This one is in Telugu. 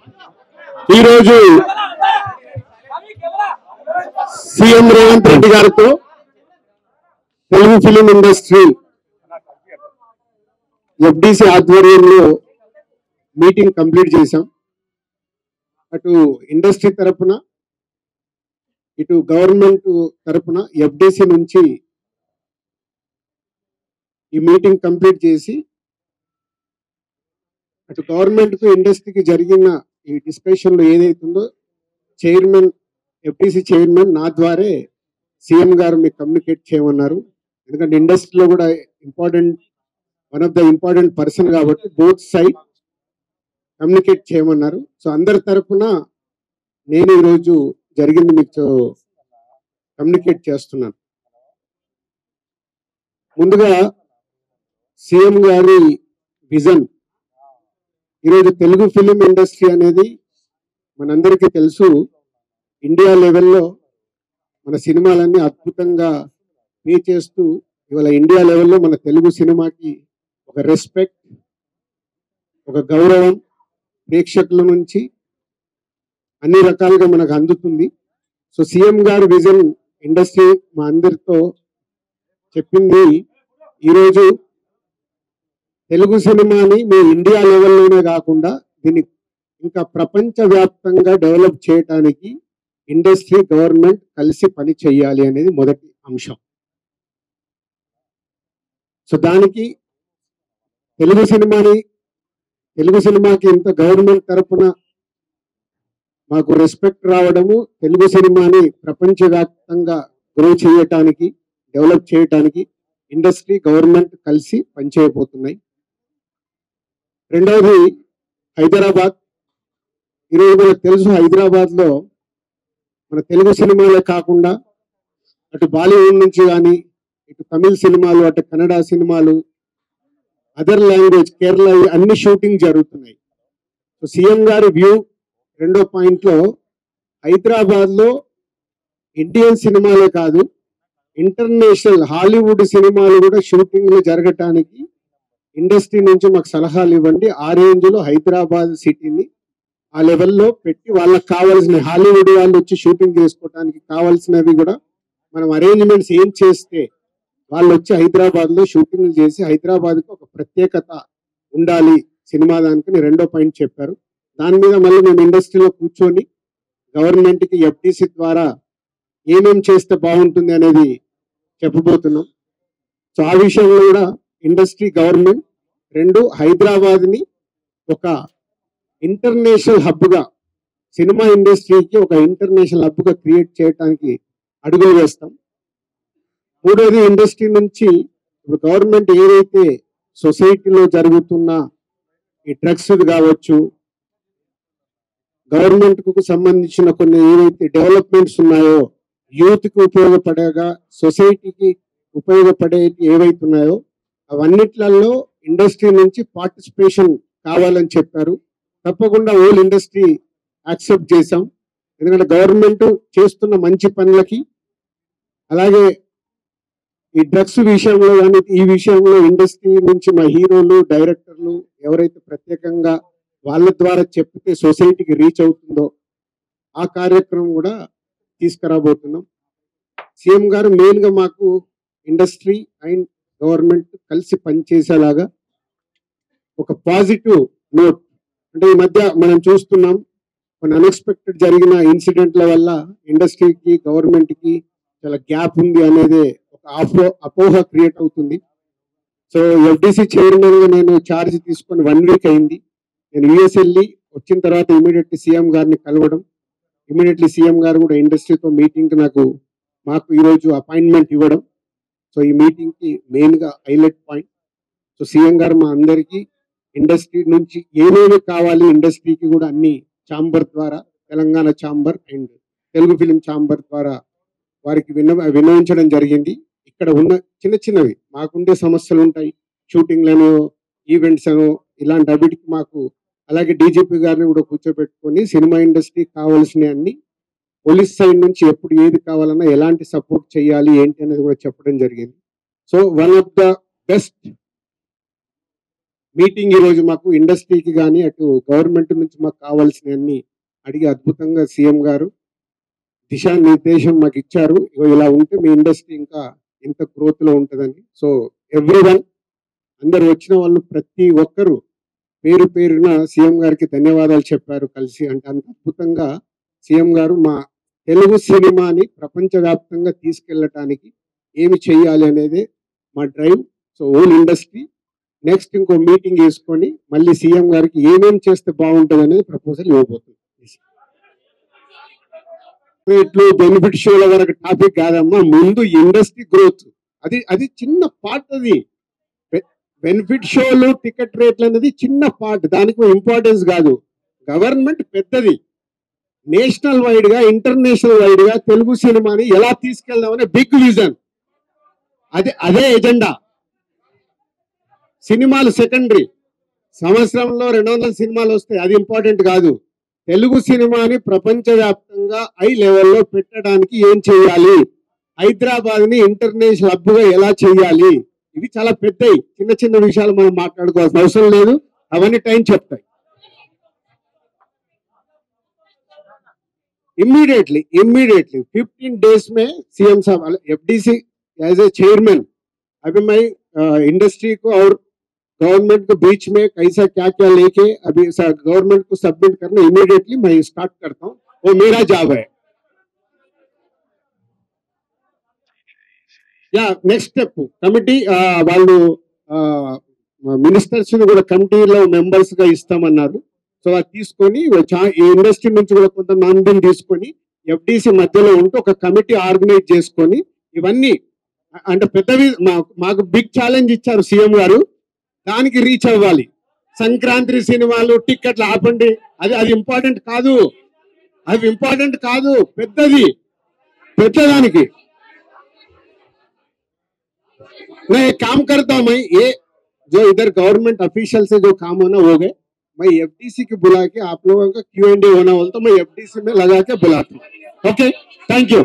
ఈరోజు సీఎం రేవంత్ రెడ్డి గారితో తెలుగు ఫిలిం ఇండస్ట్రీ ఎఫ్డిసి ఆధ్వర్యంలో మీటింగ్ కంప్లీట్ చేశాం. అటు ఇండస్ట్రీ తరపున ఇటు గవర్నమెంట్ తరపున ఎఫ్డిసి నుంచి ఈ మీటింగ్ కంప్లీట్ చేసి అటు గవర్నమెంట్ కు ఇండస్ట్రీకి జరిగిన ఈ డిస్కషన్ లో ఏదైతుందో చైర్మన్ ఎఫ్డిసి చైర్మన్ నా ద్వారా సీఎం గారు మీకు కమ్యూనికేట్ చేయమన్నారు. ఎందుకంటే ఇండస్ట్రీలో కూడా one of the important person కాబట్టి బోత్ సైడ్ కమ్యూనికేట్ చేయమన్నారు. సో అందరి తరఫున నేను ఈరోజు జరిగింది మీకు కమ్యూనికేట్ చేస్తున్నాను. ముందుగా సీఎం గారి విజన్. ఈరోజు తెలుగు ఫిలిం ఇండస్ట్రీ అనేది మనందరికీ తెలుసు, ఇండియా లెవెల్లో మన సినిమాలన్నీ అద్భుతంగా పే చేస్తూ ఇవాళ ఇండియా లెవెల్లో మన తెలుగు సినిమాకి ఒక రెస్పెక్ట్, ఒక గౌరవం ప్రేక్షకుల నుంచి అన్ని రకాలుగా మనకు అందుతుంది. సో సీఎం గారి విజన్ ఇండస్ట్రీ మా అందరితో చెప్పింది, ఈరోజు తెలుగు సినిమాని మీ ఇండియా లెవెల్లోనే కాకుండా దీన్ని ఇంకా ప్రపంచవ్యాప్తంగా డెవలప్ చేయడానికి ఇండస్ట్రీ గవర్నమెంట్ కలిసి పని చేయాలి అనేది మొదటి అంశం. సో దానికి తెలుగు సినిమాకి ఇంత గవర్నమెంట్ తరఫున మాకు రెస్పెక్ట్ రావడము, తెలుగు సినిమాని ప్రపంచవ్యాప్తంగా గ్రో చేయటానికి, డెవలప్ చేయటానికి ఇండస్ట్రీ గవర్నమెంట్ కలిసి పనిచేయబోతున్నాయి. రెండవది హైదరాబాద్. ఈరోజు మనకు తెలుసు, హైదరాబాద్ లో మన తెలుగు సినిమాలే కాకుండా అటు బాలీవుడ్ నుంచి కానీ, ఇటు తమిళ సినిమాలు, అటు కన్నడ సినిమాలు, అదర్ లాంగ్వేజ్, కేరళ, అన్ని షూటింగ్ జరుగుతున్నాయి. సో సీఎం గారి వ్యూ రెండో పాయింట్లో, హైదరాబాద్ లో ఇండియన్ సినిమాలే కాదు ఇంటర్నేషనల్ హాలీవుడ్ సినిమాలు కూడా షూటింగ్లు జరగటానికి ఇండస్ట్రీ నుంచి మాకు సలహాలు ఇవ్వండి. ఆ రేంజ్ లో హైదరాబాద్ సిటీని ఆ లెవెల్లో పెట్టి వాళ్ళకి కావాల్సిన హాలీవుడ్ వాళ్ళు వచ్చి షూటింగ్ చేసుకోవడానికి కావాల్సినవి కూడా మనం అరేంజ్మెంట్స్ ఏం చేస్తే వాళ్ళు వచ్చి హైదరాబాద్ లో షూటింగ్లు చేసి హైదరాబాద్కి ఒక ప్రత్యేకత ఉండాలి సినిమా దానికి రెండో పాయింట్ చెప్పారు. దాని మీద మళ్ళీ మేము ఇండస్ట్రీలో కూర్చొని గవర్నమెంట్కి ఎఫ్డిసి ద్వారా ఏమేం చేస్తే బాగుంటుంది అనేది చెప్పబోతున్నాం. సో ఆ విషయంలో కూడా ఇండస్ట్రీ, గవర్నమెంట్ రెండు హైదరాబాద్ని ఒక ఇంటర్నేషనల్ హబ్గా, సినిమా ఇండస్ట్రీకి ఒక ఇంటర్నేషనల్ హబ్గా క్రియేట్ చేయడానికి అడుగులు వేస్తాం. మూడోది, ఇండస్ట్రీ నుంచి ఇప్పుడు గవర్నమెంట్ ఏదైతే సొసైటీలో జరుగుతున్న ఈ డ్రగ్స్ కావచ్చు, గవర్నమెంట్ కు సంబంధించిన కొన్ని ఏవైతే డెవలప్మెంట్స్ ఉన్నాయో, యూత్ కి ఉపయోగపడేగా, సొసైటీకి ఉపయోగపడే ఏవైతే ఉన్నాయో అవన్నిట్లలో ఇండస్ట్రీ నుంచి పార్టిసిపేషన్ కావాలని చెప్పారు. తప్పకుండా ఓల్ ఇండస్ట్రీ యాక్సెప్ట్ చేశాం. ఎందుకంటే గవర్నమెంట్ చేస్తున్న మంచి పనులకి, అలాగే ఈ డ్రగ్స్ విషయంలో కానీ ఈ విషయంలో ఇండస్ట్రీ నుంచి మా హీరోలు, డైరెక్టర్లు ఎవరైతే ప్రత్యేకంగా వాళ్ళ ద్వారా చెప్తే సొసైటీకి రీచ్ అవుతుందో ఆ కార్యక్రమం కూడా తీసుకురాబోతున్నాం. సీఎం గారు మెయిన్ గా మాకు ఇండస్ట్రీ అండ్ గవర్నమెంట్ కలిసి పనిచేసేలాగా ఒక పాజిటివ్ నోట్, అంటే ఈ మధ్య మనం చూస్తున్నాం కొన్ని అన్ఎక్స్పెక్టెడ్ జరిగిన ఇన్సిడెంట్ల వల్ల ఇండస్ట్రీకి, గవర్నమెంట్కి చాలా గ్యాప్ ఉంది అనేది ఒక అపోహ క్రియేట్ అవుతుంది. సో ఎఫ్డిసి చైర్మన్ గా నేను ఛార్జ్ తీసుకొని 1 వీక్ అయింది. నేను యుఎస్ వెళ్ళి వచ్చిన తర్వాత ఇమీడియట్లీ సీఎం గారిని కలవడం, ఇమీడియట్లీ సీఎం గారు కూడా ఇండస్ట్రీతో మీటింగ్ మాకు ఈరోజు అపాయింట్మెంట్ ఇవ్వడం. సో ఈ మీటింగ్ కి మెయిన్ గా హైలైట్ పాయింట్. సో సీఎం గారు మా అందరికీ ఇండస్ట్రీ నుంచి ఏమేమి కావాలి, ఇండస్ట్రీకి కూడా అన్ని ఛాంబర్ ద్వారా, Telangana chamber and Telugu film chamber ద్వారా వారికి విన్నవించడం జరిగింది. ఇక్కడ ఉన్న చిన్న చిన్నవి మాకుండే సమస్యలు ఉంటాయి, షూటింగ్లను, ఈవెంట్స్ అను, ఇలాంటి అవిటికి మాకు, అలాగే డీజీపీ గారిని కూడా కూర్చోబెట్టుకొని సినిమా ఇండస్ట్రీకి కావాల్సిన అన్ని, పోలీస్ సైడ్ నుంచి ఎప్పుడు ఏది కావాలన్నా ఎలాంటి సపోర్ట్ చేయాలి ఏంటి అనేది కూడా చెప్పడం జరిగింది. So one of the best meeting ఈ రోజు మాకు ఇండస్ట్రీకి కానీ అటు గవర్నమెంట్ నుంచి మాకు కావాల్సినవన్నీ అడిగి అద్భుతంగా సీఎం గారు దిశానిర్దేశం మాకు ఇచ్చారు. ఇగో ఇలా ఉంటే మీ ఇండస్ట్రీ ఇంకా ఇంత గ్రోత్ లో ఉంటుందని. సో ఎవ్రీవన్, అందరు వచ్చిన వాళ్ళు ప్రతి ఒక్కరు పేరు పేరున సీఎం గారికి ధన్యవాదాలు చెప్పారు కలిసి. అంటే అంత అద్భుతంగా సీఎం గారు మా తెలుగు సినిమాని ప్రపంచవ్యాప్తంగా తీసుకెళ్ళటానికి ఏమి చేయాలి అనేది మా drive. So whole industry next ఇంకో మీటింగ్ వేసుకొని మళ్ళీ సీఎం గారికి ఏమేం చేస్తే బాగుంటుంది అనేది ప్రపోజల్ ఇవ్వబోతుంది. ఇట్లు బెనిఫిట్ షోల వరకు టాపిక్ కాదమ్మా, ముందు ఇండస్ట్రీ గ్రోత్ అది అది చిన్న పార్ట్. అది బెనిఫిట్ షోలు టికెట్ రేట్లు అనేది చిన్న పార్ట్, దానికి ఇంపార్టెన్స్ కాదు. గవర్నమెంట్ పెద్దది, నేషనల్ వైడ్ గా ఇంటర్నేషనల్ వైడ్ గా తెలుగు సినిమాని ఎలా తీసుకెళ్దామనే బిగ్ విజన్. అదే ఎజెండా. సినిమాలు సెకండరీ, సంవత్సరంలో 200 సినిమాలు వస్తాయి, అది ఇంపార్టెంట్ కాదు. తెలుగు సినిమాని ప్రపంచవ్యాప్తంగా హై లెవెల్లో పెట్టడానికి ఏం చేయాలి, హైదరాబాద్ ని ఇంటర్నేషనల్ హబ్ గా ఎలా చేయాలి, ఇవి చాలా పెద్దవి. చిన్న చిన్న విషయాలు మనం మాట్లాడుకోవాల్సిన అవసరం లేదు, అవన్నీ టైం చెప్తాయి. इमीडिएटली 15 डेज में सीएम साहब एफडीसी एज ए चेयरमैन, अभी मैं इंडस्ट्री को और गवर्नमेंट के बीच में कैसा क्या क्या लेके अभी गवर्नमेंट को सबमिट करना इमीडिएटली मैं स्टार्ट करता हूँ, वो मेरा जॉब है. या नेक्स्ट स्टेप कमिटी వాళ్ళు మినిస్టర్స్ ని కూడా కమిటీలో మెంబర్స్ గా ఇస్తామన్నారు. సో అది తీసుకొని ఈ ఇండస్ట్రీ నుంచి కూడా కొంత మందిని తీసుకొని ఎఫ్డిసి మధ్యలో ఉంటూ ఒక కమిటీ ఆర్గనైజ్ చేసుకొని ఇవన్నీ అంటే పెద్దవి మాకు బిగ్ ఛాలెంజ్ ఇచ్చారు సీఎం గారు, దానికి రీచ్ అవ్వాలి. సంక్రాంతి సినిమాలు టికెట్లు ఆపండి, అది ఇంపార్టెంట్ కాదు, అది ఇంపార్టెంట్ కాదు, పెద్దదానికి मैं काम करता हूं. मैं ये जो इधर गवर्नमेंट ऑफिशियल से जो काम होना हो गए, मैं एफडीसी की बुला के आप लोगों का Q&A होना बोलता हूं, मैं एफडीसी में लगा के बुलाता हूँ. Okay, thank you.